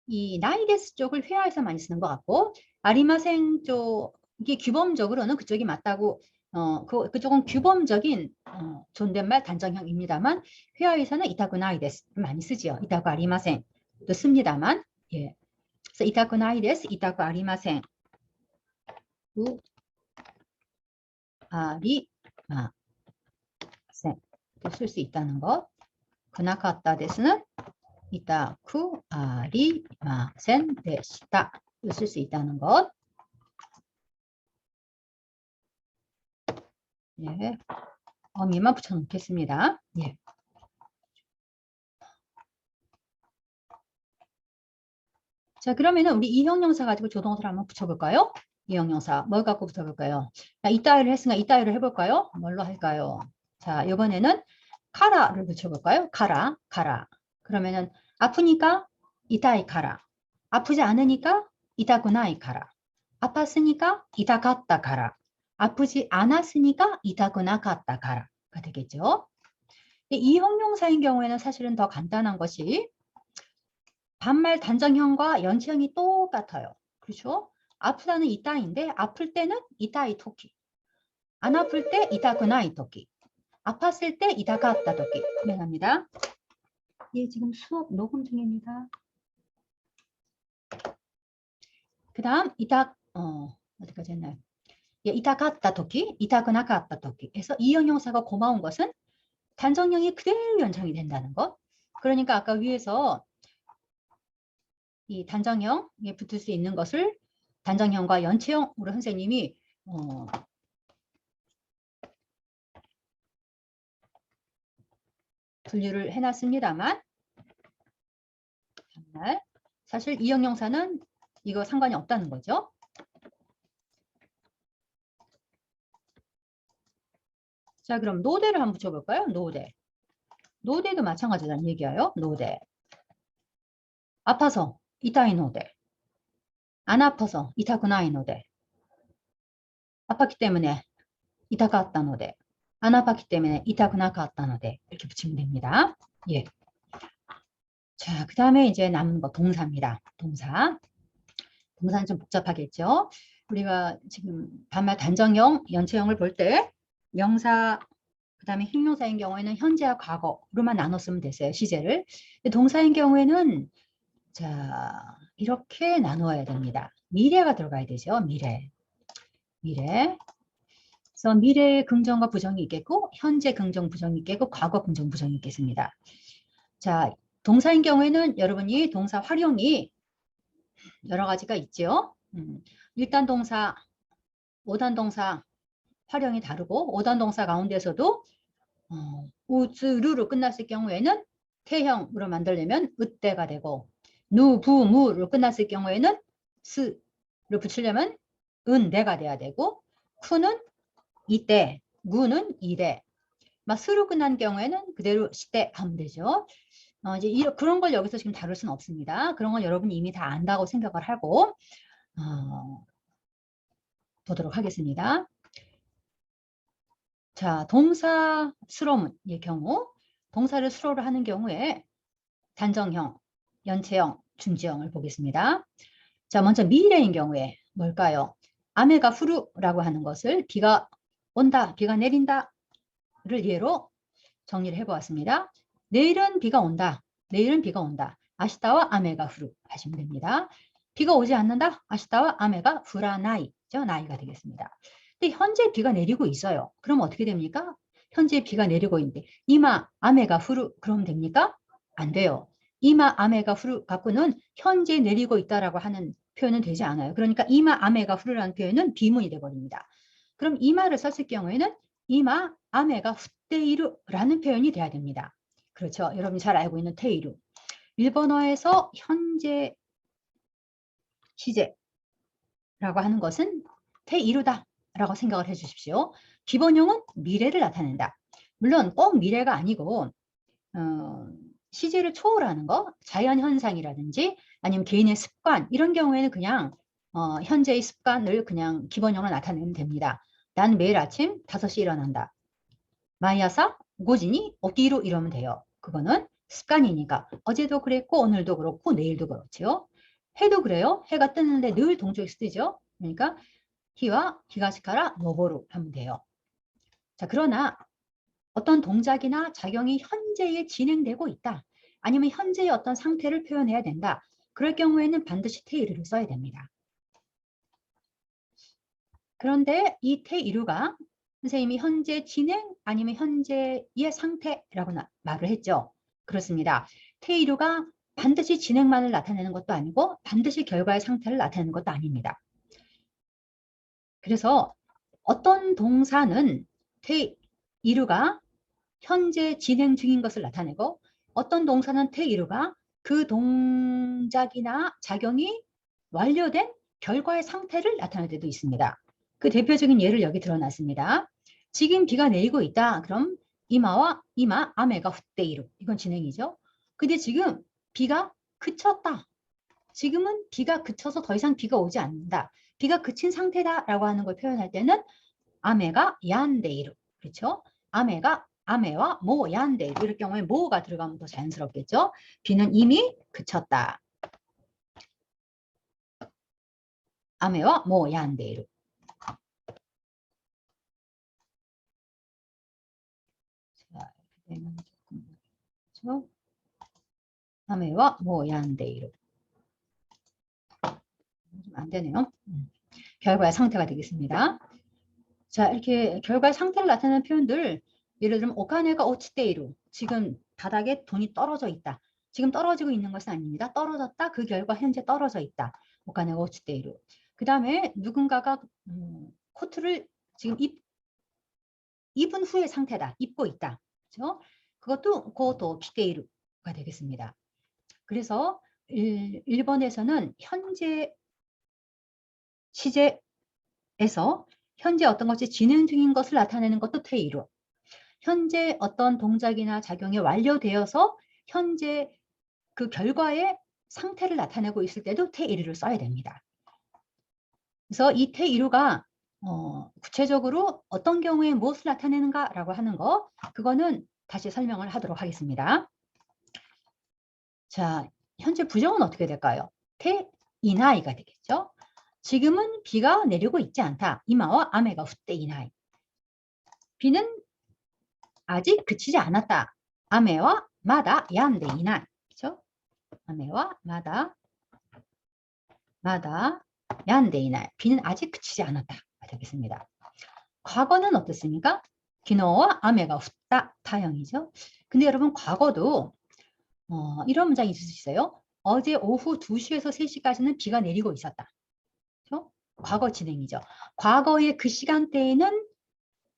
이 나이데스 쪽을 회화에서 많이 쓰는 것 같고 아리마센 쪽 이게 규범적으로는 그쪽이 맞다고 그쪽은 규범적인 존댓말 단정형입니다만 회화에서는 이타쿠 나이데스 많이 쓰지요. 이타쿠 아리마센도 씁니다만 예. 그래서 이타쿠 나이데스, 이타쿠 아리마센 아리마센 쓸 수 있다는 것. 그나카타 데스는 이타쿠 아리마센 데시다 쓸 수 있다는 것. 예. 어미만 붙여놓겠습니다. 예. 자, 그러면은 우리 이 형용사 가지고 조동사를 한번 붙여볼까요? 이 형용사 뭘 갖고 붙여볼까요? 자, 이따위를 했으니까 이따위를 해볼까요? 뭘로 할까요? 자, 이번에는 카라를 붙여볼까요? 카라, 카라. 그러면은 아프니까 이타이 카라. 아프지 않으니까 이타쿠나이 카라. 아팠으니까 이타갔다 카라. 아프지 않았으니까 이타쿠나갔다 카라가 되겠죠. 이 형용사인 경우에는 사실은 더 간단한 것이 반말 단정형과 연체형이 똑같아요. 그렇죠? 아프다는 이따인데 아플 때는 이따이 토끼. 안 아플 때 이타쿠나이 토끼. 아팠을 때 이타갔다 토끼. 분명합니다. 예, 지금 수업 녹음 중입니다. 그 다음 어디까지 했나요? 예, 이타갔다 토끼, 이타쿠나갔다 토끼. 그래서 이 형용사가 고마운 것은 단정형이 그대로 연장이 된다는 것. 그러니까 아까 위에서 이 단정형에 붙을 수 있는 것을 단정형과 연체형으로 선생님이 분류를 해놨습니다만 정말 사실 이 형용사는 이거 상관이 없다는 거죠. 자, 그럼 노대를 한번 붙여볼까요? 노대. 노대도 마찬가지라는 얘기예요. 노대. 아파서 이타이 노대. 안 아파서 이타쿠나이 노대. 아팠기 때문에 이타갔다 노대. 안 아팠기 때문에 이타쿠나갔다 노대. 이렇게 붙이면 됩니다. 예. 자, 그 다음에 이제 남은 거 동사입니다. 동사. 동사는 좀 복잡하겠죠. 우리가 지금 반말 단정형, 연체형을 볼 때 명사, 그 다음에 형용사인 경우에는 현재와 과거로만 나눴으면 됐어요. 시제를. 동사인 경우에는 자 이렇게 나누어야 됩니다. 미래가 들어가야 되죠. 미래. 미래. 그래서 미래의 긍정과 부정이 있겠고 현재 긍정, 부정이 있겠고 과거 긍정, 부정이 있겠습니다. 자, 동사인 경우에는 여러분이 동사 활용이 여러 가지가 있죠. 1단 동사, 5단 동사 활용이 다르고 5단 동사 가운데서도 우즈루로 끝났을 경우에는 태형으로 만들려면 으때가 되고 누부무로 끝났을 경우에는 스를 붙이려면 은대가 돼야 되고 쿠는 이때, 무는 이대. 막 스로 끝난 경우에는 그대로 시대 하면 되죠. 이제 그런 걸 여기서 지금 다룰 수는 없습니다. 그런 건 여러분이 이미 다 안다고 생각을 하고 보도록 하겠습니다. 자, 동사 수로문의 경우 동사를 수로를 하는 경우에 단정형, 연체형, 중지형을 보겠습니다. 자, 먼저 미래인 경우에 뭘까요? 아메가 후루라고 하는 것을 비가 온다, 비가 내린다를 예로 정리를 해보았습니다. 내일은 비가 온다. 내일은 비가 온다. 아시타와 아메가 후루 하시면 됩니다. 비가 오지 않는다. 아시타와 아메가 후라나이죠. 나이가 되겠습니다. 근데 현재 비가 내리고 있어요. 그럼 어떻게 됩니까? 현재 비가 내리고 있는데 이마 아메가 후루 그러면 됩니까? 안 돼요. 이마 아메가 후루 갖고는 현재 내리고 있다라고 하는 표현은 되지 않아요. 그러니까 이마 아메가 후루라는 표현은 비문이 되어버립니다. 그럼 이마를 썼을 경우에는 이마 아메가 후테이루라는 표현이 돼야 됩니다. 그렇죠. 여러분이 잘 알고 있는 테이루. 일본어에서 현재 시제라고 하는 것은 테이루다 라고 생각을 해 주십시오. 기본형은 미래를 나타낸다. 물론 꼭 미래가 아니고 시제를 초월하는 거, 자연현상이라든지 아니면 개인의 습관 이런 경우에는 그냥 현재의 습관을 그냥 기본형으로 나타내면 됩니다. 난 매일 아침 5시 일어난다. 마이아사 고지니 어디로 이러면 돼요. 그거는 습관이니까 어제도 그랬고 오늘도 그렇고 내일도 그렇죠. 해도 그래요. 해가 뜨는데 늘 동쪽에서 뜨죠. 그러니까 히와 히가시카라 노보루 하면 돼요. 자, 그러나 어떤 동작이나 작용이 현재에 진행되고 있다. 아니면 현재의 어떤 상태를 표현해야 된다. 그럴 경우에는 반드시 테이루를 써야 됩니다. 그런데 이 테이루가 선생님이 현재 진행 아니면 현재의 상태라고 말을 했죠. 그렇습니다. 테이루가 반드시 진행만을 나타내는 것도 아니고 반드시 결과의 상태를 나타내는 것도 아닙니다. 그래서 어떤 동사는 테이루가 현재 진행 중인 것을 나타내고 어떤 동사는 테이루가 그 동작이나 작용이 완료된 결과의 상태를 나타낼 때도 있습니다. 그 대표적인 예를 여기 드러났습니다. 지금 비가 내리고 있다. 그럼 이마 아메가 훗데이루. 이건 진행이죠. 근데 지금 비가 그쳤다. 지금은 비가 그쳐서 더 이상 비가 오지 않는다. 비가 그친 상태다라고 하는 걸 표현할 때는 아메가 얀데이루. 그렇죠? 아메와 모 얀데이루. 이럴 경우에 모가 들어가면 더 자연스럽겠죠? 비는 이미 그쳤다. 아메와 모 얀데이루. 자, 이렇게 되면 조금 그렇죠? 아메와 모 얀데이루. 좀 안 되네요. 결과의 상태가 되겠습니다. 자, 이렇게 결과의 상태를 나타내는 표현들, 예를 들면 오카네가 오치테이루. 지금 바닥에 돈이 떨어져 있다. 지금 떨어지고 있는 것은 아닙니다. 떨어졌다. 그 결과 현재 떨어져 있다. 오카네가 오치테이루. 그 다음에 누군가가 코트를 지금 입은 후의 상태다. 입고 있다. 그렇죠? 그것도 고토 키테이루가 되겠습니다. 그래서 일본에서는 현재 시제에서 현재 어떤 것이 진행 중인 것을 나타내는 것도 테이루. 현재 어떤 동작이나 작용이 완료되어서 현재 그 결과의 상태를 나타내고 있을 때도 테이루를 써야 됩니다. 그래서 이 테이루가 구체적으로 어떤 경우에 무엇을 나타내는가라고 하는 거, 그거는 다시 설명을 하도록 하겠습니다. 자, 현재 부정은 어떻게 될까요? 테이나이가 되겠죠. 지금은 비가 내리고 있지 않다. 이마와 아메가 후때 이나이. 비는 아직 그치지 않았다. 아메와 마다 얀데 이나이. 그렇죠? 아메와 마다 얀데 이나이. 비는 아직 그치지 않았다. 되겠습니다. 과거는 어떻습니까? 기노와 아메가 후다 타형이죠. 근데 여러분 과거도 이런 문장이 있을 수 있어요. 어제 오후 2시에서 3시까지는 비가 내리고 있었다. 그렇죠? 과거 진행이죠. 과거의 그 시간대에는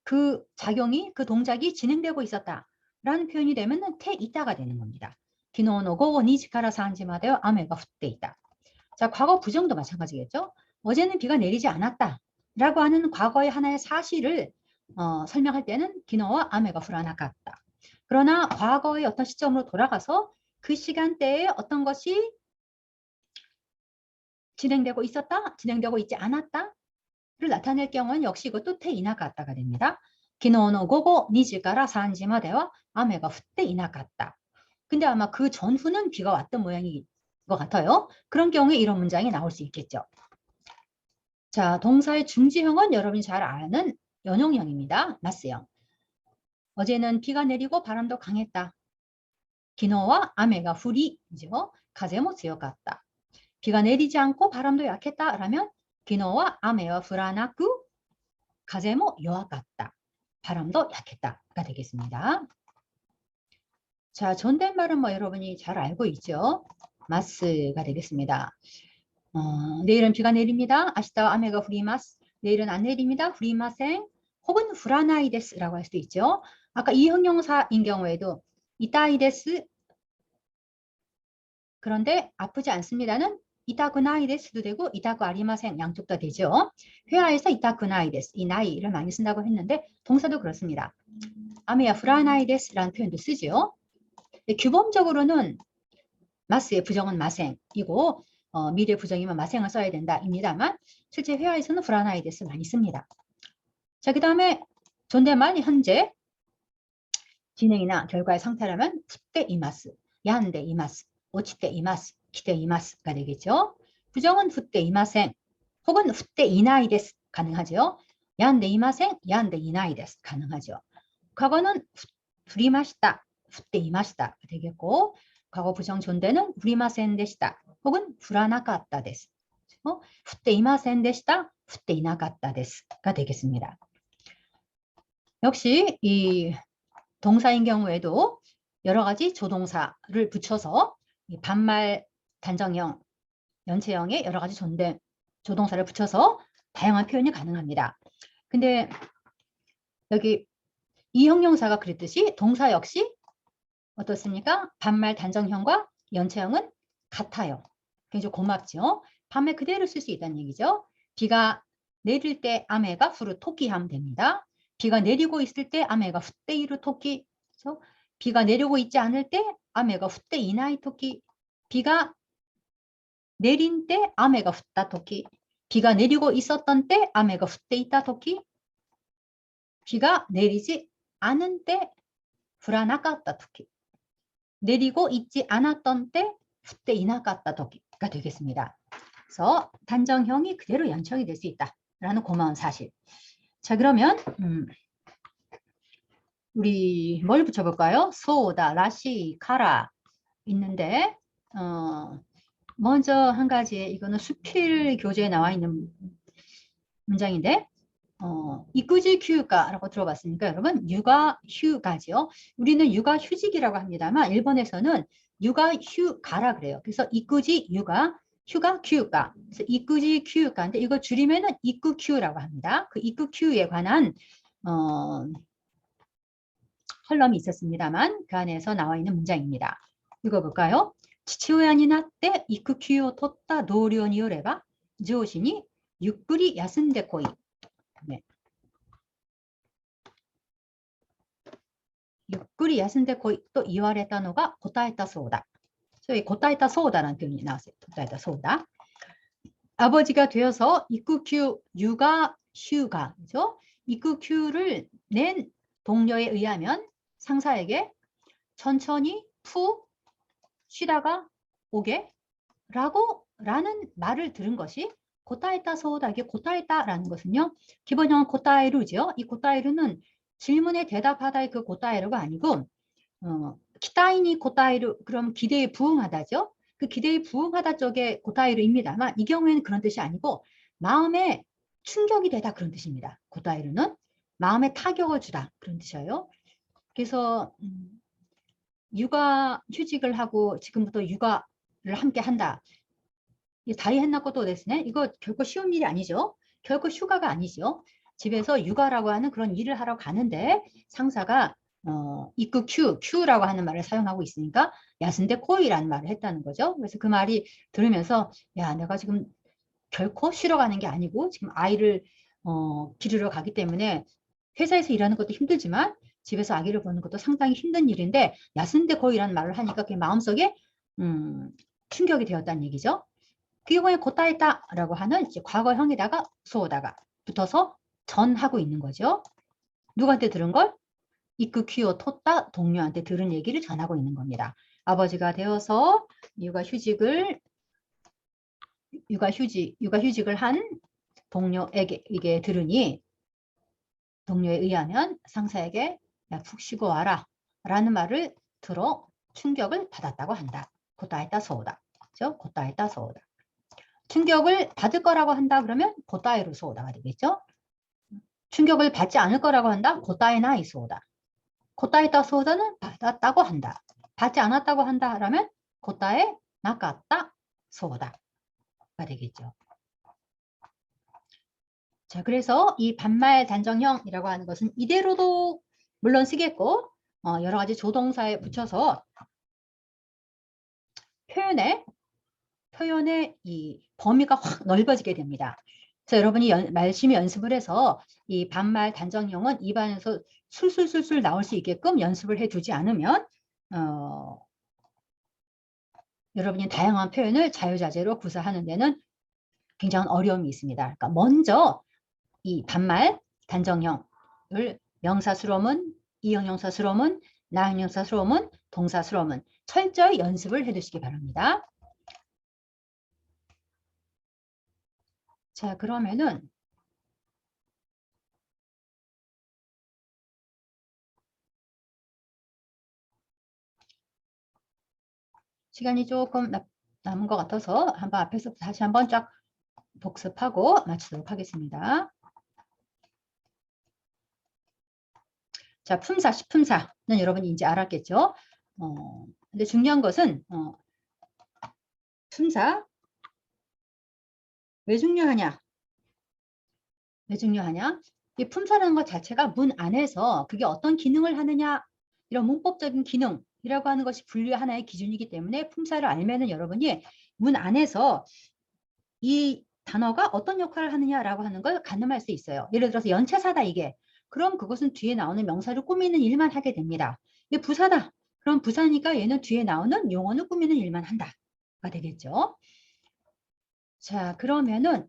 그 작용이, 그 동작이 진행되고 있었다. 라는 표현이 되면 테 이따가 되는 겁니다. 기노노 고고 2시카라 3시마데요 아메가 후때 있다. 자, 과거 부정도 마찬가지겠죠. 어제는 비가 내리지 않았다. 라고 하는 과거의 하나의 사실을 설명할 때는 기노와 아메가 후라나갔다. 그러나 과거의 어떤 시점으로 돌아가서 그 시간대에 어떤 것이 진행되고 있었다, 진행되고 있지 않았다를 나타낼 경우는 역시 이것도 테 이나갔다가 됩니다. 기노노 고고 2시から 3시마데와 아메가 후때 이나갔다. 근데 아마 그 전후는 비가 왔던 모양인 것 같아요. 그런 경우에 이런 문장이 나올 수 있겠죠. 자, 동사의 중지형은 여러분이 잘 아는 연용형입니다. 마스형. 어제는 비가 내리고 바람도 강했다. 기노와 아메가 후리죠. 가제모 츠요갔다. 비가 내리지 않고 바람도 약했다라면 기노와 아메와 후라나쿠 가제모 요아갔다. 바람도 약했다가 되겠습니다. 자, 존댓말은 뭐 여러분이 잘 알고 있죠. 마스가 되겠습니다. 내일은 비가 내립니다. 아시다와 아메가 후리마스. 내일은 안 내립니다. 후리마생. 혹은 후라나이 데스라고 할 수도 있죠. 아까 이 형용사인 경우에도 이타이 데스. 그런데 아프지 않습니다는 이타쿠나이 데스도 되고 이타쿠 아리마센 양쪽 다 되죠. 회화에서 이타쿠나이 데스, 이 나이를 많이 쓴다고 했는데 동사도 그렇습니다. 아메야 후라나이 데스라는 표현도 쓰죠. 규범적으로는 마스의 부정은 마생이고 미래 부정이면 마생을 써야 된다 입니다만 실제 회화에서는 후라나이 데스 많이 씁니다. 자, 그 다음에 존댓말 현재 진행이나 결과의 상태라면 후때 이마스, 야한데 이마스, 오치때 이마스, 기때 이마스가 되겠죠. 부정은 후때 이마생 혹은 후때 이나이 데스 가능하죠. 야한데 이마생, 야한데 이나이 데스 가능하죠. 과거는 후리마시다, 후때 이마시다 되겠고 과거 부정 존대는 후리마센 데시다 혹은 후라나카타 데스. 후때 이마센 데시다, 후때 이나카타 데스가 되겠습니다. 역시 이 동사인 경우에도 여러 가지 조동사를 붙여서 반말 단정형, 연체형에 여러 가지 조동사를 붙여서 다양한 표현이 가능합니다. 근데 여기 이 형용사가 그랬듯이 동사 역시 어떻습니까? 반말 단정형과 연체형은 같아요. 굉장히 고맙죠. 반말 그대로 쓸 수 있다는 얘기죠. 비가 내릴 때 아메가 후루 토끼 하면 됩니다. 비가 내리고 있을 때 아메가 후떼이루 토끼. 그렇죠? 비가 내리고 있지 않을 때 아메가 후떼 이나이 토끼. 비가 내린 때 아메가 후따 토끼. 비가 내리고 있었던 때 아메가 후떼 있다 토끼. 비가 내리지 않은 때 후라나까따 토끼. 내리고 있지 않았던 때 후떼 이나까따 토끼가 되겠습니다. 그래서 단정형이 그대로 연청이 될 수 있다라는 고마운 사실. 자, 그러면 우리 뭘 붙여볼까요? 소다, 라시, 카라 있는데 먼저 한 가지 이거는 수필 교재에 나와 있는 문장인데 이쿠지 휴가라고 들어봤습니까? 여러분 육아 휴가죠. 우리는 육아 휴직이라고 합니다만 일본에서는 육아 휴가라 그래요. 그래서 이쿠지 육아 휴가 큐가. 그래서 이쿠지 큐가인데 이거 줄이면은 이쿠큐라고 합니다. 그 이쿠큐에 관한 컬럼이 있었습니다만 그 안에서 나와 있는 문장입니다. 읽어볼까요? 父親になって育休を取った同僚によれば上司にゆっくり休んでこい。ね、ゆっくり休んでこいと言われたのが答えたそうだ。それ答えたそうだ라는 표현이 나왔어요.答えたそうだ. 아버지가 되어서育休, 육아, 휴가죠.育休를 낸 동료에 의하면 상사에게 천천히 푹 쉬다가 오게 라는 말을 들은 것이 고타에타 소다. 이게 고타에타라는 것은요. 기본형은 고타에루죠. 이 고타에루는 질문에 대답하다의 그 고타에루가 아니고 기타이니 고타에루 그럼 기대에 부응하다죠. 그 기대에 부응하다 쪽에 고타에루입니다만 이 경우에는 그런 뜻이 아니고 마음에 충격이 되다 그런 뜻입니다. 고타에루는 마음에 타격을 주다 그런 뜻이에요. 그래서 육아 휴직을 하고 지금부터 육아를 함께 한다. 다이했나고도 됐네. 이거 결코 쉬운 일이 아니죠. 결코 휴가가 아니죠. 집에서 육아라고 하는 그런 일을 하러 가는데 상사가 이끄 큐라고 하는 말을 사용하고 있으니까 야스인데 코이라는 말을 했다는 거죠. 그래서 그 말이 들으면서 야, 내가 지금 결코 쉬러 가는 게 아니고 지금 아이를 기르러 가기 때문에 회사에서 일하는 것도 힘들지만 집에서 아기를 보는 것도 상당히 힘든 일인데 야스인데 코이라는 말을 하니까 그 마음속에 충격이 되었다는 얘기죠. 그 경우에 고타했다라고 하는 이제 과거형에다가 소다가 붙어서 전하고 있는 거죠. 누구한테 들은 걸? 이끄 키오 토따 동료한테 들은 얘기를 전하고 있는 겁니다. 아버지가 되어서 육아휴직을 한 동료에게 이게 들으니 동료에 의하면 상사에게 야, 푹 쉬고 와라 라는 말을 들어 충격을 받았다고 한다. 고타했다 소다. 그렇죠? 고타했다 소다. 충격을 받을 거라고 한다 그러면 고타에로 소다가 되겠죠. 충격을 받지 않을 거라고 한다. 고타에나이 소다. 고타에다 소다는 받았다고 한다. 받지 않았다고 한다 그러면 고타에 나갔다 소다가 되겠죠. 자, 그래서 이 반말 단정형이라고 하는 것은 이대로도 물론 쓰겠고 여러 가지 조동사에 붙여서 표현의 이 범위가 확 넓어지게 됩니다. 그래서 여러분이 열심히 연습을 해서 이 반말 단정형은 입안에서 술술술술 나올 수 있게끔 연습을 해두지 않으면 여러분이 다양한 표현을 자유자재로 구사하는 데는 굉장한 어려움이 있습니다. 그러니까 먼저 이 반말 단정형을 명사수로문, 이형용사수로문, 나형용사수로문, 동사수로문 철저히 연습을 해두시기 바랍니다. 자, 그러면은 시간이 조금 남은 것 같아서 한번 앞에서 다시 한번 쫙 복습하고 마치도록 하겠습니다. 자, 품사, 시품사는 여러분이 이제 알았겠죠? 근데 중요한 것은 품사 왜 중요하냐? 왜 중요하냐? 이 품사라는 것 자체가 문 안에서 그게 어떤 기능을 하느냐 이런 문법적인 기능이라고 하는 것이 분류의 하나의 기준이기 때문에 품사를 알면은 여러분이 문 안에서 이 단어가 어떤 역할을 하느냐라고 하는 걸 가늠할 수 있어요. 예를 들어서 연체사다 이게. 그럼 그것은 뒤에 나오는 명사를 꾸미는 일만 하게 됩니다. 이게 부사다. 그럼 부사니까 얘는 뒤에 나오는 용어는 꾸미는 일만 한다가 되겠죠. 자, 그러면은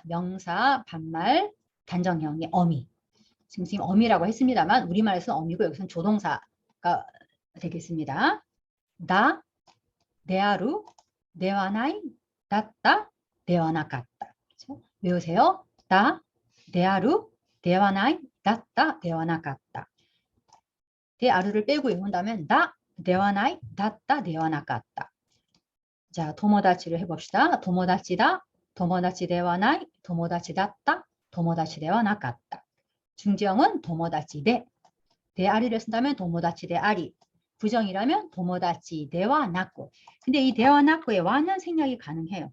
명사, 반말, 단정형의 어미. 지금 어미라고 했습니다만 우리말에서는 어미고 여기서는 조동사가 되겠습니다. 나, 네아루, 네와나이, 낫다, 네와나갔다. 그렇죠? 외우세요. 나, 네아루, 네와나이, 낫다, 네와나갔다. 네아루를 빼고 외운다면 나, 네와나이, 낫다, 네와나갔다. 자, 도모다치를 해봅시다. 도모다치다, 도모다치 데와나이, 도모다치 dat다, 도모다치 데와나갔다. 중지형은 도모다치 데, 데아리를 쓴다면 도모다치 데아리, 부정이라면 도모다치 데와 나꾸. 근데 이 데와 나꾸의 와는 생략이 가능해요.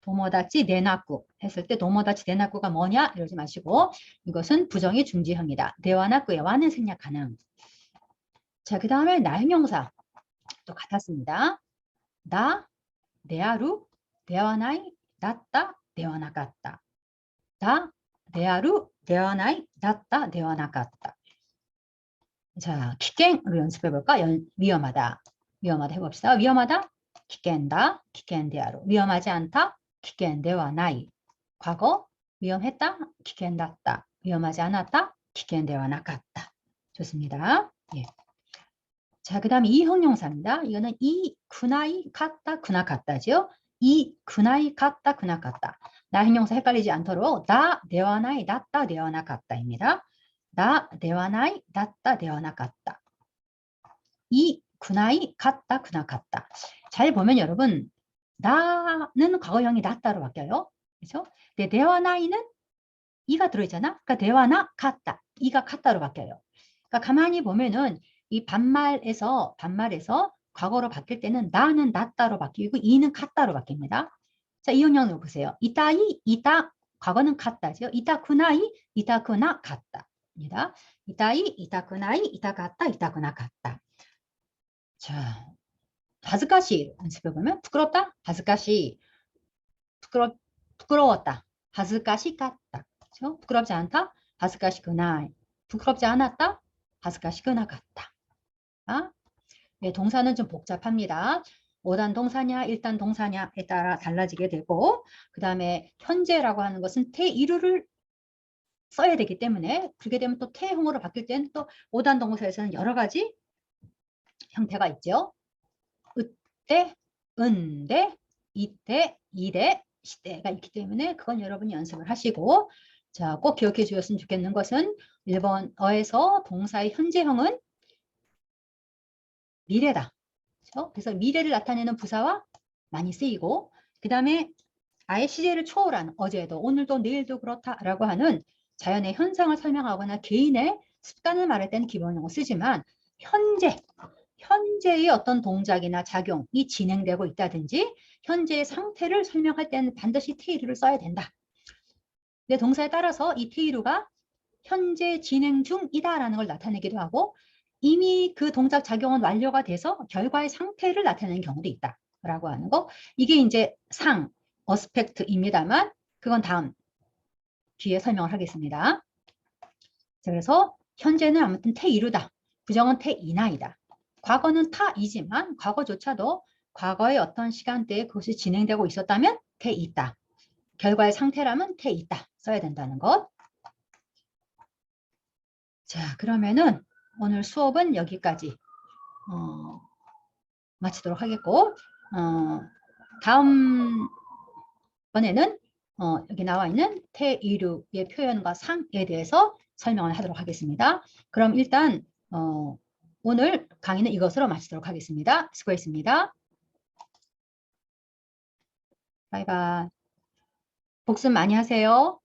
도모다치 데나꾸 했을 때 도모다치 데나꾸가 뭐냐 이러지 마시고 이것은 부정의 중지형이다. 데와 나꾸의 와는 생략 가능. 자, 그 다음에 나형용사 또 같았습니다. 나, 네아루, 네와나이, 낫다, 네와나갔다. 나, 네아루, 네와나이, 낫다, 네와나갔다. 자, 기깽으로 연습해볼까? 위험하다. 위험하다 해봅시다. 위험하다. 기깬다. 기깬데아루. 위험하지 않다. 기깬데와 나이. 과거. 위험했다. 기깬다다. 위험하지 않았다. 기깬데와 나갔다. 좋습니다. 예. 자, 그 다음에 이형용사입니다. 이거는 이 그나이 갔다 그나 갔다죠. 이 그나이 갔다 그나 갔다. 나 형용사 헷갈리지 않도록 나 네와 나이 낫다 네와 나 갔다입니다. 나 네와 나이 낫다 네와 나 갔다. 이 그나이 갔다 그나 갔다. 잘 보면 여러분 나는 과거형이 낫다로 바뀌어요. 그렇죠? 근데 네와 나이는 이가 들어있잖아. 그러니까 네와 나 갔다. 이가 갔다로 바뀌어요. 그러니까 가만히 보면은 이 반말에서 과거로 바뀔 때는 나는 낫다로 바뀌고 이는 갔다로 바뀝니다. 자, 이 영역을 보세요. 이따이, 이따, 과거는 갔다죠. 이따 그나이, 이따 그나 갔다입니다. 이따이, 이따 그나이, 이따 갔다, 이따 그나 갔다. 자, 하즈카시 연습해보면 부끄럽다, 하즈카시, 부끄러웠다, 하즈카시 갔다. 그렇죠? 부끄럽지 않다, 하즈카시 그나이, 부끄럽지 않았다, 하즈카시 그나 갔다. 네, 동사는 좀 복잡합니다. 5단 동사냐, 1단 동사냐에 따라 달라지게 되고 그 다음에 현재라고 하는 것은 태이루를 써야 되기 때문에 그렇게 되면 또 태형으로 바뀔 때는 또 5단 동사에서는 여러 가지 형태가 있죠. 으때, 은데, 이때, 이래, 시대가 있기 때문에 그건 여러분이 연습을 하시고 자, 꼭 기억해 주셨으면 좋겠는 것은 일본어에서 동사의 현재형은 미래다. 그렇죠? 그래서 미래를 나타내는 부사와 많이 쓰이고 그 다음에 아예 시제를 초월한 어제도 오늘도 내일도 그렇다라고 하는 자연의 현상을 설명하거나 개인의 습관을 말할 때는 기본형을 쓰지만 현재의 어떤 동작이나 작용이 진행되고 있다든지 현재의 상태를 설명할 때는 반드시 테이루를 써야 된다. 내 동사에 따라서 이 테이루가 현재 진행 중이다라는 걸 나타내기도 하고 이미 그 동작 작용은 완료가 돼서 결과의 상태를 나타내는 경우도 있다라고 하는 거. 이게 이제 어스펙트입니다만 그건 다음 뒤에 설명을 하겠습니다. 자, 그래서 현재는 아무튼 태이루다. 부정은 태이나이다. 과거는 타이지만 과거조차도 과거의 어떤 시간대에 그것이 진행되고 있었다면 태있다. 결과의 상태라면 태있다. 써야 된다는 것. 자, 그러면은 오늘 수업은 여기까지 마치도록 하겠고 다음 번에는 여기 나와 있는 태이루의 표현과 상에 대해서 설명을 하도록 하겠습니다. 그럼 일단 오늘 강의는 이것으로 마치도록 하겠습니다. 수고했습니다. 바이바이. 복습 많이 하세요.